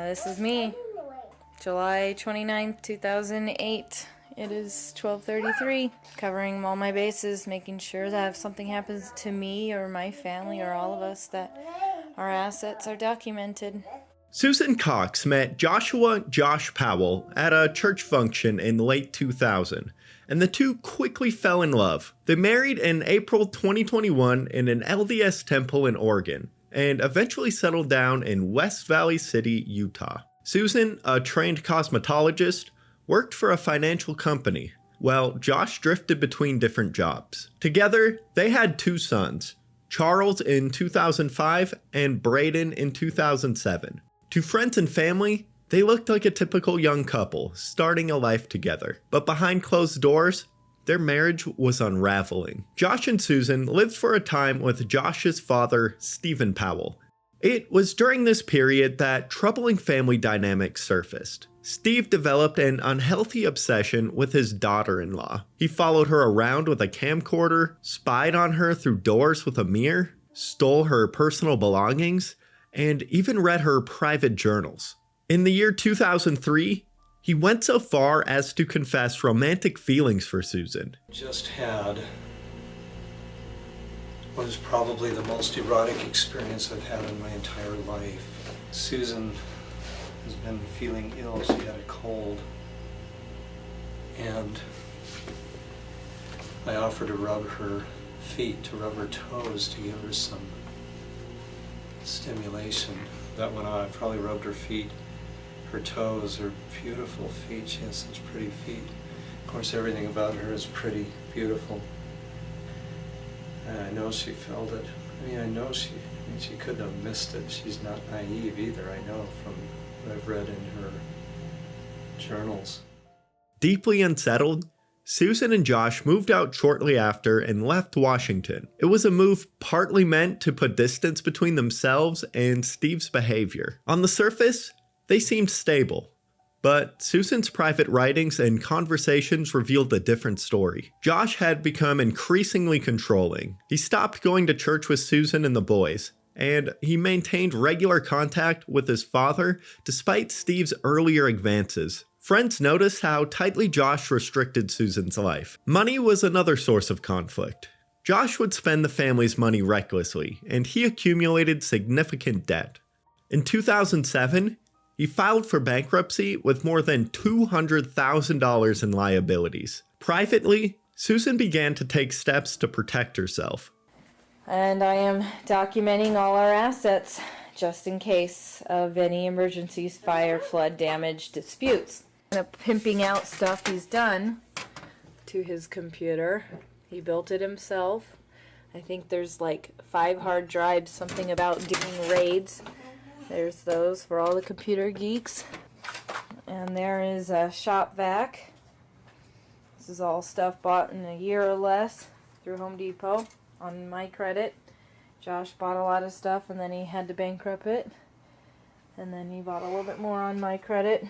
This is me, July 29th, 2008. It is 12:33, covering all my bases, making sure that if something happens to me or my family or all of us, that our assets are documented. Susan Cox met Josh Powell at a church function in late 2000, and the two quickly fell in love. They married in April 2021 in an LDS temple in Oregon, and eventually settled down in West Valley City, Utah. Susan, a trained cosmetologist, worked for a financial company, while Josh drifted between different jobs. Together, they had two sons, Charles in 2005 and Braden in 2007. To friends and family, they looked like a typical young couple, starting a life together. But behind closed doors, their marriage was unraveling. Josh and Susan lived for a time with Josh's father, Stephen Powell. It was during this period that troubling family dynamics surfaced. Steve developed an unhealthy obsession with his daughter-in-law. He followed her around with a camcorder, spied on her through doors with a mirror, stole her personal belongings, and even read her private journals. In the year 2003, he went so far as to confess romantic feelings for Susan. Just had what is probably the most erotic experience I've had in my entire life. Susan has been feeling ill. She had a cold. And I offered to rub her feet, to rub her toes, to give her some stimulation. That went on. I probably rubbed her feet, her toes, her beautiful feet. She has such pretty feet. Of course, everything about her is pretty, beautiful. And I know she felt it. She couldn't have missed it. She's not naive either, I know, from what I've read in her journals. Deeply unsettled, Susan and Josh moved out shortly after and left Washington. It was a move partly meant to put distance between themselves and Steve's behavior. On the surface, they seemed stable. But Susan's private writings and conversations revealed a different story. Josh had become increasingly controlling. He stopped going to church with Susan and the boys, and he maintained regular contact with his father despite Steve's earlier advances. Friends noticed how tightly Josh restricted Susan's life. Money was another source of conflict. Josh would spend the family's money recklessly, and he accumulated significant debt. In 2007, he filed for bankruptcy with more than $200,000 in liabilities. Privately, Susan began to take steps to protect herself. And I am documenting all our assets, just in case of any emergencies, fire, flood, damage, disputes. And pimping out stuff he's done to his computer. He built it himself. I think there's like 5 hard drives, something about doing raids. There's those for all the computer geeks. And there is a shop vac. This is all stuff bought in a year or less through Home Depot on my credit. Josh bought a lot of stuff and then he had to bankrupt it. And then he bought a little bit more on my credit.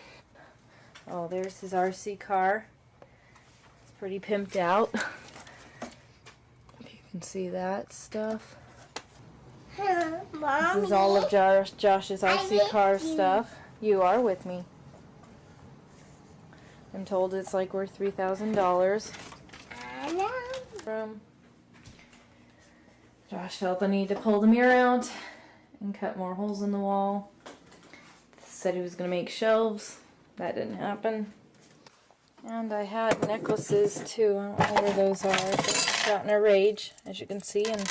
Oh, there's his RC car. It's pretty pimped out. If you can see that stuff. This is all of Josh's RC car stuff. You are with me. I'm told it's like worth $3,000. Josh felt the need to pull the mirror out and cut more holes in the wall. Said he was going to make shelves. That didn't happen. And I had necklaces too. I don't know where those are. I just got in a rage, as you can see, and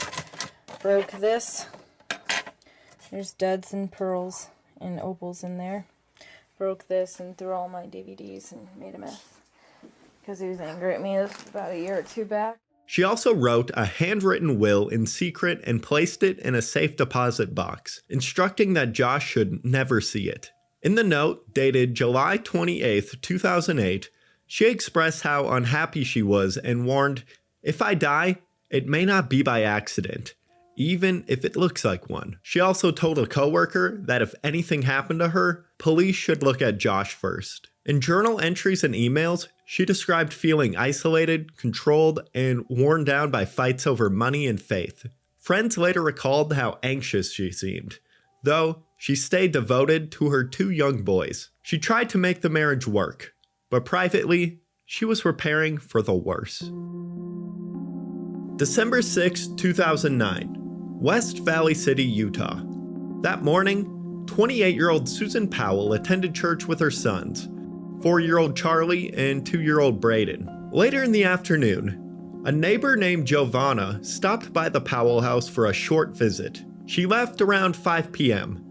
broke this. There's duds and pearls and opals in there. Broke this and threw all my DVDs and made a mess. Because he was angry at me. This was about a year or two back. She also wrote a handwritten will in secret and placed it in a safe deposit box, instructing that Josh should never see it. In the note, dated July 28, 2008, she expressed how unhappy she was and warned, "If I die, it may not be by accident, even if it looks like one." She also told a coworker that if anything happened to her, police should look at Josh first. In journal entries and emails, she described feeling isolated, controlled, and worn down by fights over money and faith. Friends later recalled how anxious she seemed, though she stayed devoted to her 2 young boys. She tried to make the marriage work, but privately, she was preparing for the worst. December 6, 2009, West Valley City, Utah. That morning, 28-year-old Susan Powell attended church with her sons, 4-year-old Charlie and 2-year-old Braden. Later in the afternoon, a neighbor named Giovanna stopped by the Powell house for a short visit. She left around 5 p.m.,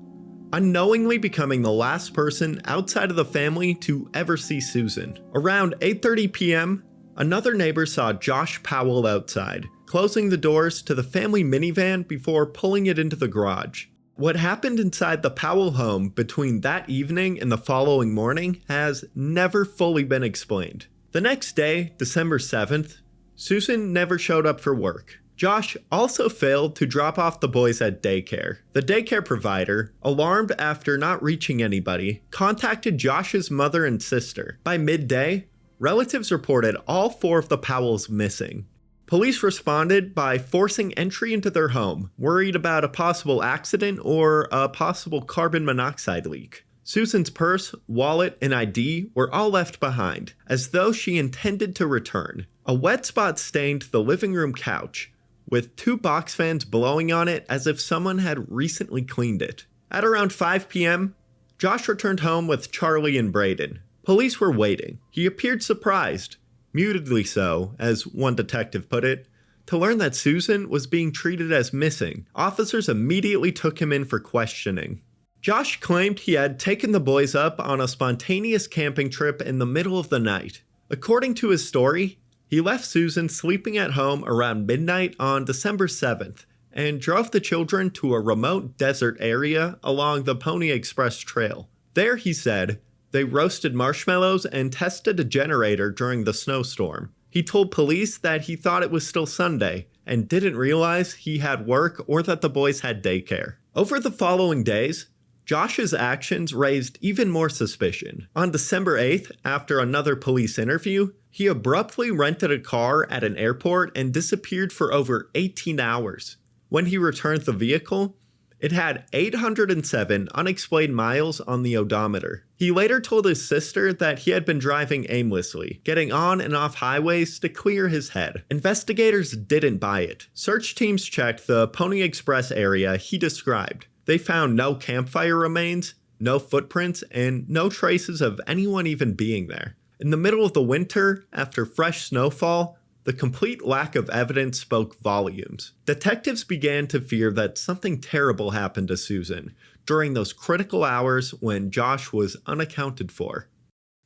unknowingly becoming the last person outside of the family to ever see Susan. Around 8:30 p.m., another neighbor saw Josh Powell outside, closing the doors to the family minivan before pulling it into the garage. What happened inside the Powell home between that evening and the following morning has never fully been explained. The next day, December 7th, Susan never showed up for work. Josh also failed to drop off the boys at daycare. The daycare provider, alarmed after not reaching anybody, contacted Josh's mother and sister. By midday, relatives reported all 4 of the Powells missing. Police responded by forcing entry into their home, worried about a possible accident or a possible carbon monoxide leak. Susan's purse, wallet, and ID were all left behind, as though she intended to return. A wet spot stained the living room couch, with 2 box fans blowing on it as if someone had recently cleaned it. At around 5 p.m., Josh returned home with Charlie and Braden. Police were waiting. He appeared surprised, mutedly so, as one detective put it, to learn that Susan was being treated as missing. Officers immediately took him in for questioning. Josh claimed he had taken the boys up on a spontaneous camping trip in the middle of the night. According to his story, he left Susan sleeping at home around midnight on December 7th and drove the children to a remote desert area along the Pony Express Trail. There, he said, they roasted marshmallows and tested a generator during the snowstorm. He told police that he thought it was still Sunday and didn't realize he had work or that the boys had daycare. Over the following days, Josh's actions raised even more suspicion. On December 8th, after another police interview, he abruptly rented a car at an airport and disappeared for over 18 hours. When he returned the vehicle, it had 807 unexplained miles on the odometer. He later told his sister that he had been driving aimlessly, getting on and off highways to clear his head. Investigators didn't buy it. Search teams checked the Pony Express area he described. They found no campfire remains, no footprints, and no traces of anyone even being there. In the middle of the winter, after fresh snowfall, the complete lack of evidence spoke volumes. Detectives began to fear that something terrible happened to Susan during those critical hours when Josh was unaccounted for.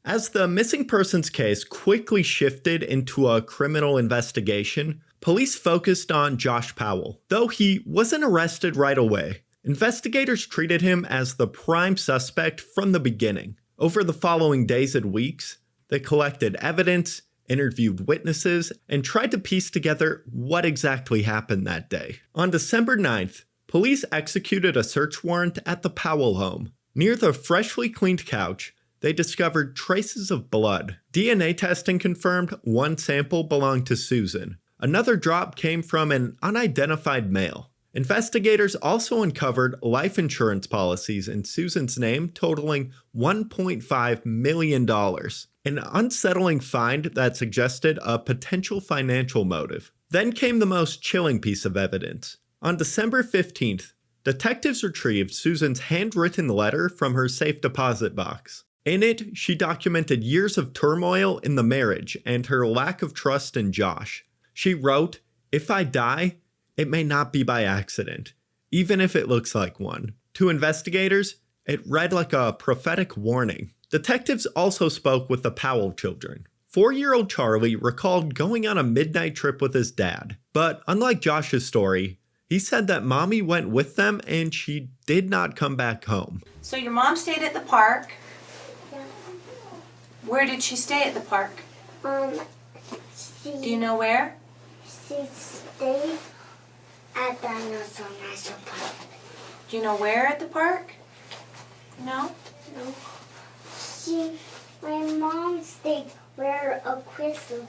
As the missing persons case quickly shifted into a criminal investigation, police focused on Josh Powell. Though he wasn't arrested right away, investigators treated him as the prime suspect from the beginning. Over the following days and weeks, they collected evidence, interviewed witnesses, and tried to piece together what exactly happened that day. On December 9th, police executed a search warrant at the Powell home. Near the freshly cleaned couch, they discovered traces of blood. DNA testing confirmed one sample belonged to Susan. Another drop came from an unidentified male. Investigators also uncovered life insurance policies in Susan's name totaling $1.5 million, an unsettling find that suggested a potential financial motive. Then came the most chilling piece of evidence. On December 15th, detectives retrieved Susan's handwritten letter from her safe deposit box. In it, she documented years of turmoil in the marriage and her lack of trust in Josh. She wrote, "If I die, it may not be by accident, even if it looks like one." To investigators, it read like a prophetic warning. Detectives also spoke with the Powell children. 4-year-old Charlie recalled going on a midnight trip with his dad, but unlike Josh's story, he said that Mommy went with them and she did not come back home. So your mom stayed at the park? Yeah. Where did she stay at the park? Do you know where? She stayed at the National Park. Do you know where at the park? No? No. My mom stayed where a crystals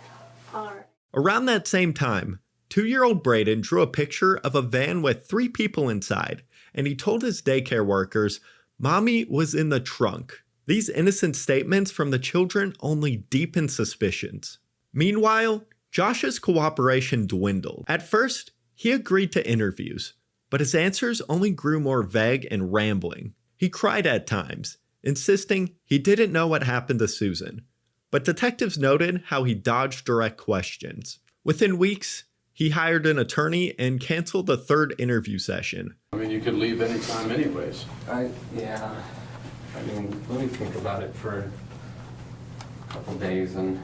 are. Around that same time, 2-year-old Braden drew a picture of a van with 3 people inside and he told his daycare workers, "Mommy was in the trunk." These innocent statements from the children only deepened suspicions. Meanwhile, Josh's cooperation dwindled. At first, he agreed to interviews, but his answers only grew more vague and rambling. He cried at times, insisting he didn't know what happened to Susan. But detectives noted how he dodged direct questions. Within weeks, he hired an attorney and canceled the third interview session. I mean, you could leave anytime anyways. Yeah. I mean, let me think about it for a couple days and...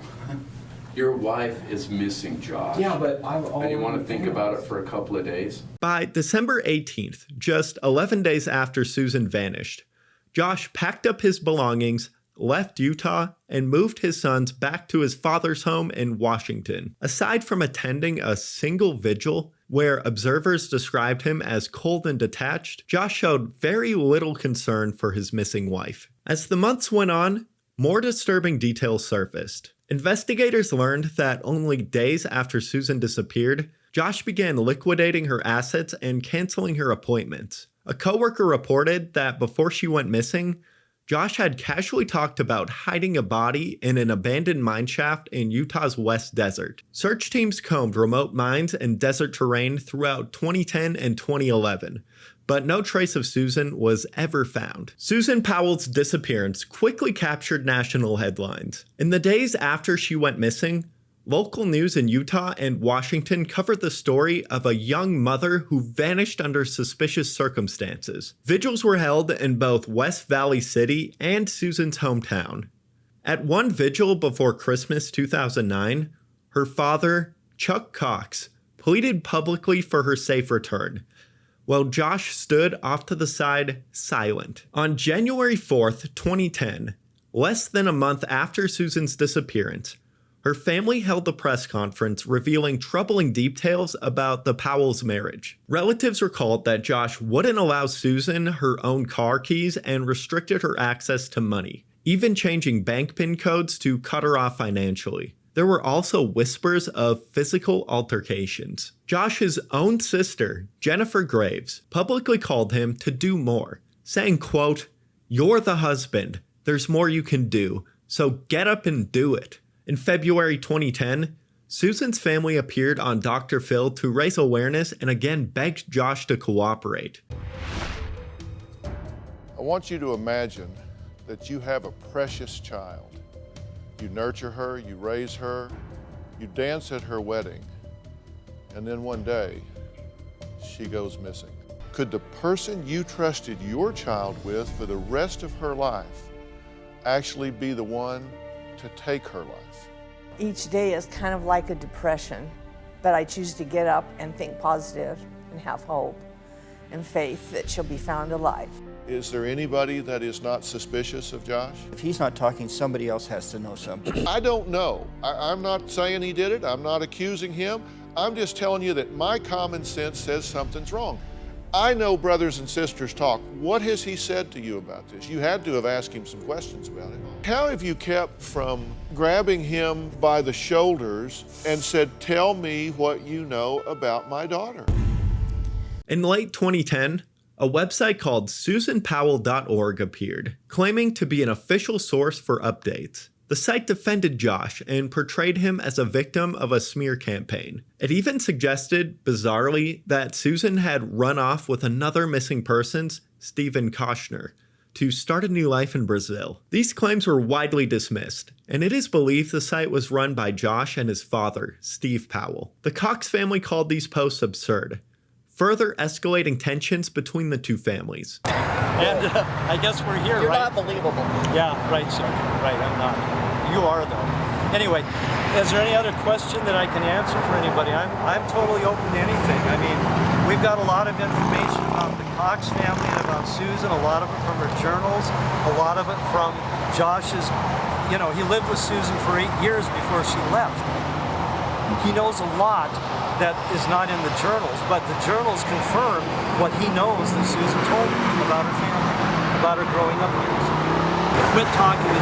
Your wife is missing, Josh. Yeah, but I've always... And you want to think about it for a couple of days? By December 18th, just 11 days after Susan vanished, Josh packed up his belongings, left Utah, and moved his sons back to his father's home in Washington. Aside from attending a single vigil where observers described him as cold and detached, Josh showed very little concern for his missing wife. As the months went on, more disturbing details surfaced. Investigators learned that only days after Susan disappeared, Josh began liquidating her assets and canceling her appointments. A coworker reported that before she went missing, Josh had casually talked about hiding a body in an abandoned mine shaft in Utah's West Desert. Search teams combed remote mines and desert terrain throughout 2010 and 2011, but no trace of Susan was ever found. Susan Powell's disappearance quickly captured national headlines. In the days after she went missing, local news in Utah and Washington covered the story of a young mother who vanished under suspicious circumstances. Vigils were held in both West Valley City and Susan's hometown. At one vigil before Christmas 2009, her father, Chuck Cox, pleaded publicly for her safe return, while Josh stood off to the side, silent. On January 4th, 2010, less than a month after Susan's disappearance, her family held a press conference revealing troubling details about the Powell's marriage. Relatives recalled that Josh wouldn't allow Susan her own car keys and restricted her access to money, even changing bank PIN codes to cut her off financially. There were also whispers of physical altercations. Josh's own sister, Jennifer Graves, publicly called him to do more, saying, quote, "You're the husband. There's more you can do, so get up and do it." In February 2010, Susan's family appeared on Dr. Phil to raise awareness and again begged Josh to cooperate. I want you to imagine that you have a precious child. You nurture her, you raise her, you dance at her wedding, and then one day, she goes missing. Could the person you trusted your child with for the rest of her life actually be the one to take her life? Each day is kind of like a depression, but I choose to get up and think positive and have hope and faith that she'll be found alive. Is there anybody that is not suspicious of Josh? If he's not talking, somebody else has to know something. I don't know. I'm not saying he did it. I'm not accusing him. I'm just telling you that my common sense says something's wrong. I know brothers and sisters talk. What has he said to you about this? You had to have asked him some questions about it. How have you kept from grabbing him by the shoulders and said, "Tell me what you know about my daughter"? In late 2010, a website called SusanPowell.org appeared, claiming to be an official source for updates. The site defended Josh and portrayed him as a victim of a smear campaign. It even suggested, bizarrely, that Susan had run off with another missing persons, Stephen Koshner, to start a new life in Brazil. These claims were widely dismissed, and it is believed the site was run by Josh and his father, Steve Powell. The Cox family called these posts absurd, further escalating tensions between the two families. And I guess we're here, You're right? not believable. Yeah, right, sir. Right, I'm not. You are, though. Anyway, is there any other question that I can answer for anybody? I'm totally open to anything. I mean, we've got a lot of information about the Cox family and about Susan, a lot of it from her journals, a lot of it from Josh's, he lived with Susan for 8 years before she left. He knows a lot that is not in the journals, but the journals confirm what he knows that Susan told him about her family, about her growing up years. Quit talking to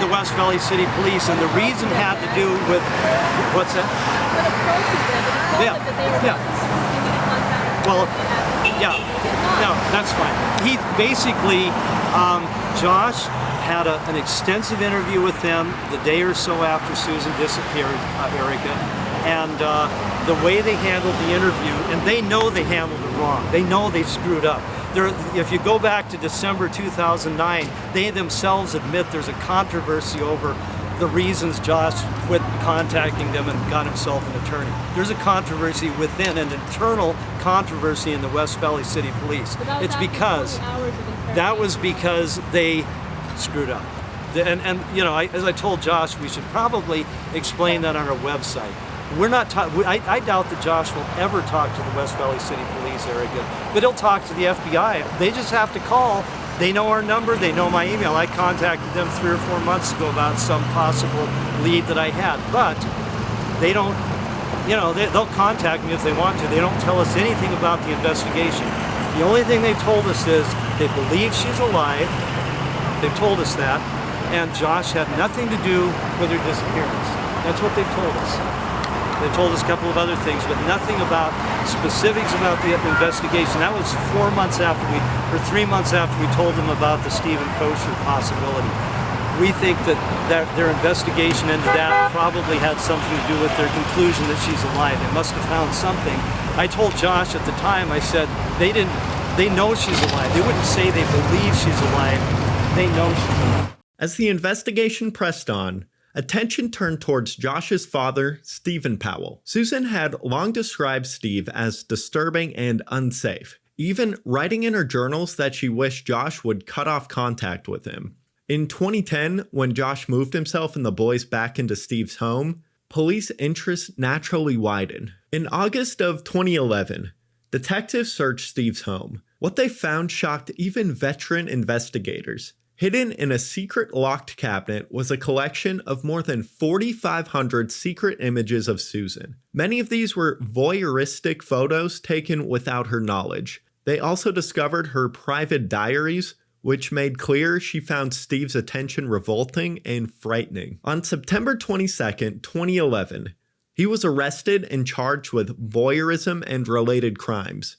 the West Valley City Police, and the reason had to do with what's that? But approaching them, it's not like that they were Yeah. keeping in contact Well, yeah, no, that's fine. He basically, Josh had an extensive interview with them the day or so after Susan disappeared, Erica, and the way they handled the interview, and they know they handled it wrong. They know they screwed up. If you go back to December 2009, they themselves admit there's a controversy over the reasons Josh quit contacting them and got himself an attorney. There's a controversy within, an internal controversy in the West Valley City Police. It's because that was because they screwed up. And you know, as I told Josh, we should probably explain that on our website. We're not. I doubt that Josh will ever talk to the West Valley City Police, Erica, but he'll talk to the FBI. They just have to call. They know our number. They know my email. I contacted them 3 or 4 months ago about some possible lead that I had, but they don't. You know, they'll contact me if they want to. They don't tell us anything about the investigation. The only thing they told us is they believe she's alive. They've told us that, and Josh had nothing to do with her disappearance. That's what they've told us. They told us a couple of other things, but nothing about specifics about the investigation. That was 4 months after 3 months after we told them about the Stephen Kosher possibility. We think that their investigation into that probably had something to do with their conclusion that she's alive. They must have found something. I told Josh at the time, I said, they know she's alive. They wouldn't say they believe she's alive. They know she's alive. As the investigation pressed on, attention turned towards Josh's father, Stephen Powell. Susan had long described Steve as disturbing and unsafe, even writing in her journals that she wished Josh would cut off contact with him. In 2010, when Josh moved himself and the boys back into Steve's home, police interest naturally widened. In August of 2011, detectives searched Steve's home. What they found shocked even veteran investigators. Hidden in a secret locked cabinet was a collection of more than 4,500 secret images of Susan. Many of these were voyeuristic photos taken without her knowledge. They also discovered her private diaries, which made clear she found Steve's attention revolting and frightening. On September 22, 2011, he was arrested and charged with voyeurism and related crimes.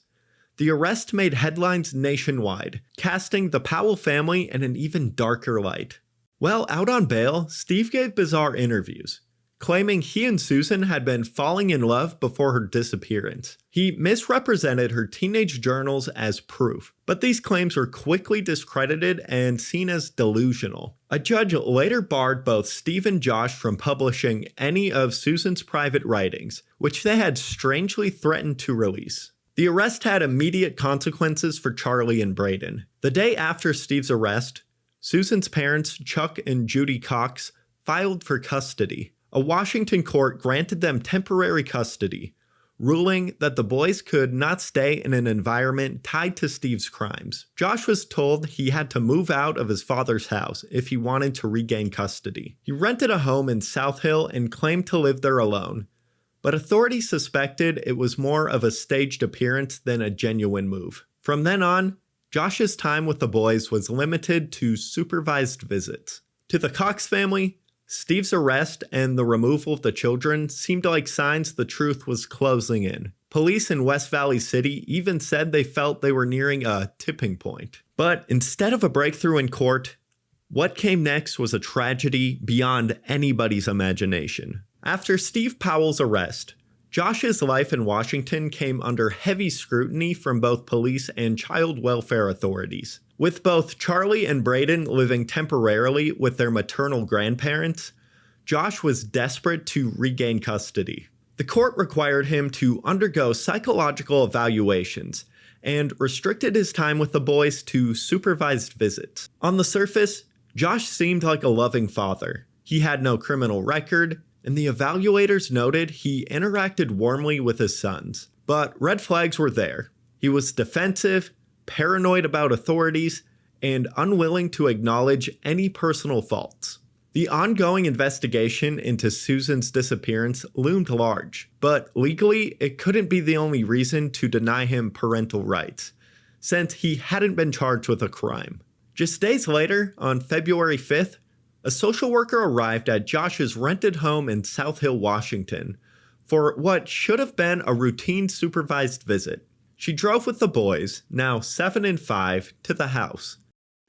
The arrest made headlines nationwide, casting the Powell family in an even darker light. While out on bail, Steve gave bizarre interviews, claiming he and Susan had been falling in love before her disappearance. He misrepresented her teenage journals as proof, but these claims were quickly discredited and seen as delusional. A judge later barred both Steve and Josh from publishing any of Susan's private writings, which they had strangely threatened to release. The arrest had immediate consequences for Charlie and Braden. The day after Steve's arrest, Susan's parents, Chuck and Judy Cox, filed for custody. A Washington court granted them temporary custody, ruling that the boys could not stay in an environment tied to Steve's crimes. Josh was told he had to move out of his father's house if he wanted to regain custody. He rented a home in South Hill and claimed to live there alone, but authorities suspected it was more of a staged appearance than a genuine move. From then on, Josh's time with the boys was limited to supervised visits. To the Cox family, Steve's arrest and the removal of the children seemed like signs the truth was closing in. Police in West Valley City even said they felt they were nearing a tipping point. But instead of a breakthrough in court, what came next was a tragedy beyond anybody's imagination. After Steve Powell's arrest, Josh's life in Washington came under heavy scrutiny from both police and child welfare authorities. With both Charlie and Braden living temporarily with their maternal grandparents, Josh was desperate to regain custody. The court required him to undergo psychological evaluations and restricted his time with the boys to supervised visits. On the surface, Josh seemed like a loving father. He had no criminal record, and the evaluators noted he interacted warmly with his sons. But red flags were there. He was defensive, paranoid about authorities, and unwilling to acknowledge any personal faults. The ongoing investigation into Susan's disappearance loomed large, but legally it couldn't be the only reason to deny him parental rights, since he hadn't been charged with a crime. Just days later, on February 5th, a social worker arrived at Josh's rented home in South Hill, Washington, for what should have been a routine supervised visit. She drove with the boys, now 7 and 5, to the house.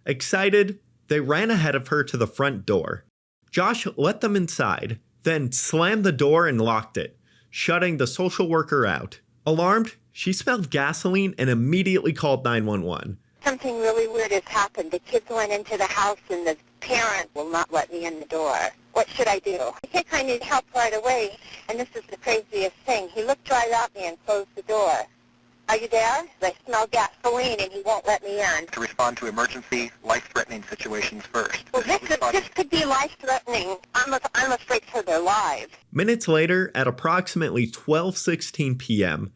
Excited, they ran ahead of her to the front door. Josh let them inside, then slammed the door and locked it, shutting the social worker out. Alarmed, she smelled gasoline and immediately called 911. Something really weird has happened. The kids went into the house and the parent will not let me in the door. What should I do? I think I need help right away. And this is the craziest thing. He looked right at me and closed the door. Are you there? I smell gasoline and he won't let me in. To respond to emergency, life-threatening situations first. Well, this could be life-threatening. I'm afraid for their lives. Minutes later, at approximately 12:16 p.m.,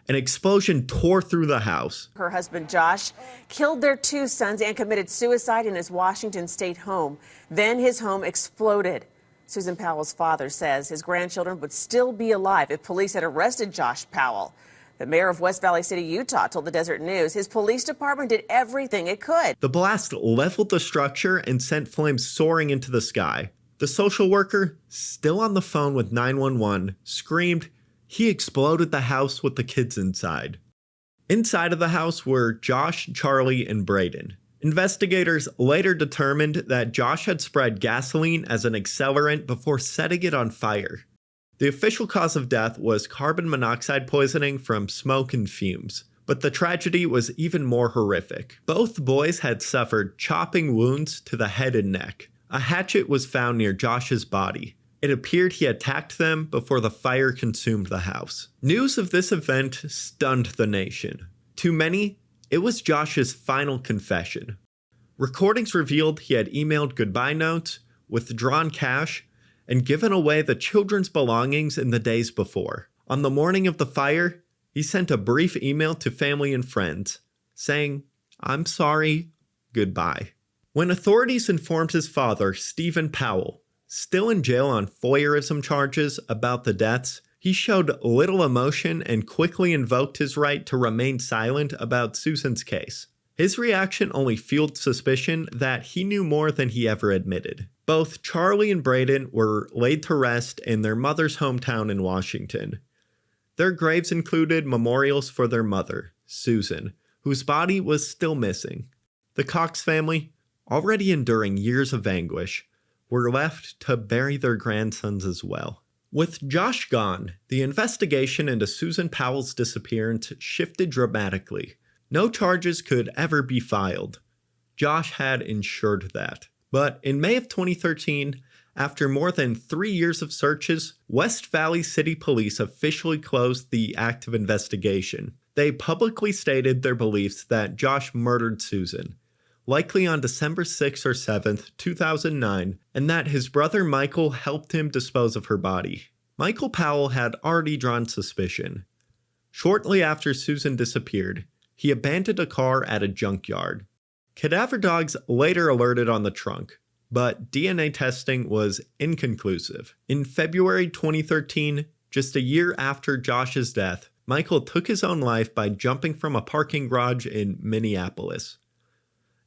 an explosion tore through the house. Her husband, Josh, killed their 2 sons and committed suicide in his Washington state home. Then his home exploded. Susan Powell's father says his grandchildren would still be alive if police had arrested Josh Powell. The mayor of West Valley City, Utah, told the Desert News his police department did everything it could. The blast leveled the structure and sent flames soaring into the sky. The social worker, still on the phone with 911, screamed, "He exploded the house with the kids inside." Inside of the house were Josh, Charlie, and Braden. Investigators later determined that Josh had spread gasoline as an accelerant before setting it on fire. The official cause of death was carbon monoxide poisoning from smoke and fumes, but the tragedy was even more horrific. Both boys had suffered chopping wounds to the head and neck. A hatchet was found near Josh's body. It appeared he attacked them before the fire consumed the house. News of this event stunned the nation. To many, it was Josh's final confession. Recordings revealed he had emailed goodbye notes, withdrawn cash, and given away the children's belongings in the days before. On the morning of the fire, he sent a brief email to family and friends, saying, "I'm sorry, goodbye." When authorities informed his father, Stephen Powell, still in jail on voyeurism charges about the deaths, he showed little emotion and quickly invoked his right to remain silent about Susan's case. His reaction only fueled suspicion that he knew more than he ever admitted. Both Charlie and Braden were laid to rest in their mother's hometown in Washington. Their graves included memorials for their mother, Susan, whose body was still missing. The Cox family, already enduring years of anguish, were left to bury their grandsons as well. With Josh gone, the investigation into Susan Powell's disappearance shifted dramatically. No charges could ever be filed. Josh had ensured that. But in May of 2013, after more than 3 years of searches, West Valley City Police officially closed the active investigation. They publicly stated their beliefs that Josh murdered Susan, likely on December 6th or 7th, 2009, and that his brother Michael helped him dispose of her body. Michael Powell had already drawn suspicion. Shortly after Susan disappeared, he abandoned a car at a junkyard. Cadaver dogs later alerted on the trunk, but DNA testing was inconclusive. In February 2013, just a year after Josh's death, Michael took his own life by jumping from a parking garage in Minneapolis.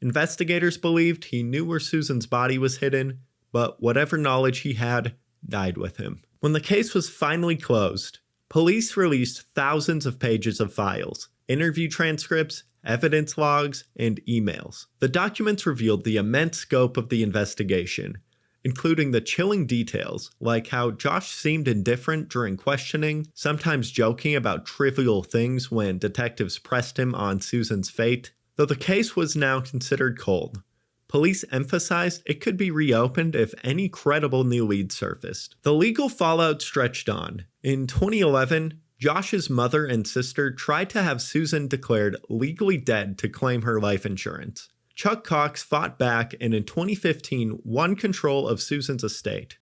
Investigators believed he knew where Susan's body was hidden, but whatever knowledge he had died with him. When the case was finally closed, police released thousands of pages of files, interview transcripts, evidence logs, and emails. The documents revealed the immense scope of the investigation, including the chilling details, like how Josh seemed indifferent during questioning, sometimes joking about trivial things when detectives pressed him on Susan's fate. Though the case was now considered cold, police emphasized it could be reopened if any credible new lead surfaced. The legal fallout stretched on. In 2011, Josh's mother and sister tried to have Susan declared legally dead to claim her life insurance. Chuck Cox fought back and in 2015 won control of Susan's estate,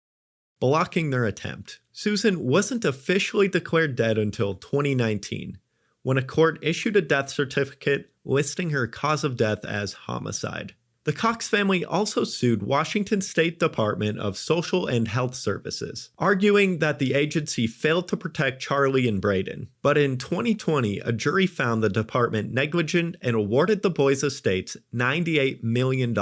blocking their attempt. Susan wasn't officially declared dead until 2019, when a court issued a death certificate listing her cause of death as homicide. The Cox family also sued Washington State Department of Social and Health Services, arguing that the agency failed to protect Charlie and Braden. But in 2020, a jury found the department negligent and awarded the boys' estates $98 million.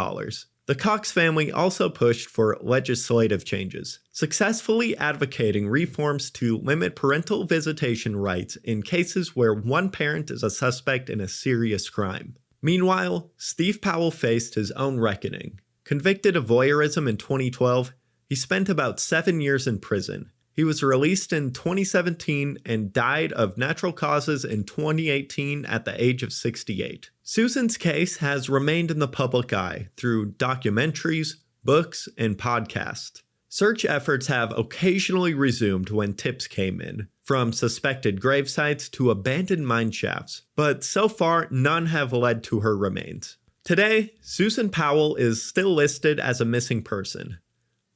The Cox family also pushed for legislative changes, successfully advocating reforms to limit parental visitation rights in cases where one parent is a suspect in a serious crime. Meanwhile, Steve Powell faced his own reckoning. Convicted of voyeurism in 2012, he spent about 7 years in prison. He was released in 2017 and died of natural causes in 2018 at the age of 68. Susan's case has remained in the public eye through documentaries, books, and podcasts. Search efforts have occasionally resumed when tips came in, from suspected grave sites to abandoned mine shafts, but so far none have led to her remains. Today, Susan Powell is still listed as a missing person.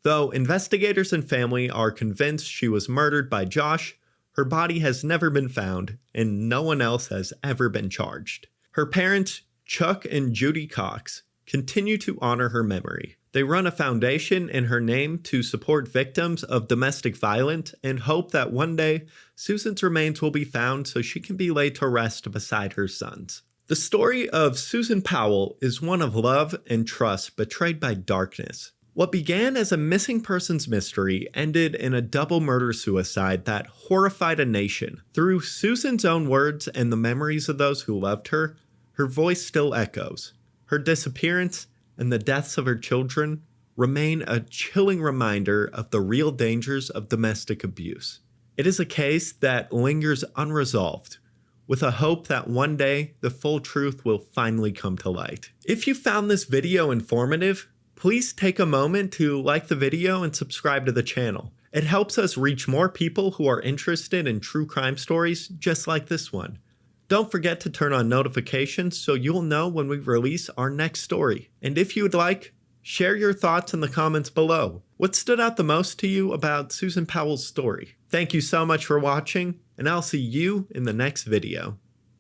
Though investigators and family are convinced she was murdered by Josh, her body has never been found and no one else has ever been charged. Her parents, Chuck and Judy Cox, continue to honor her memory. They run a foundation in her name to support victims of domestic violence and hope that one day Susan's remains will be found so she can be laid to rest beside her sons. The story of Susan Powell is one of love and trust betrayed by darkness. What began as a missing persons mystery ended in a double murder-suicide that horrified a nation. Through Susan's own words and the memories of those who loved her, her voice still echoes. Her disappearance and the deaths of her children remain a chilling reminder of the real dangers of domestic abuse. It is a case that lingers unresolved, with a hope that one day the full truth will finally come to light. If you found this video informative, please take a moment to like the video and subscribe to the channel. It helps us reach more people who are interested in true crime stories just like this one. Don't forget to turn on notifications so you'll know when we release our next story. And if you would like, share your thoughts in the comments below. What stood out the most to you about Susan Powell's story? Thank you so much for watching, and I'll see you in the next video.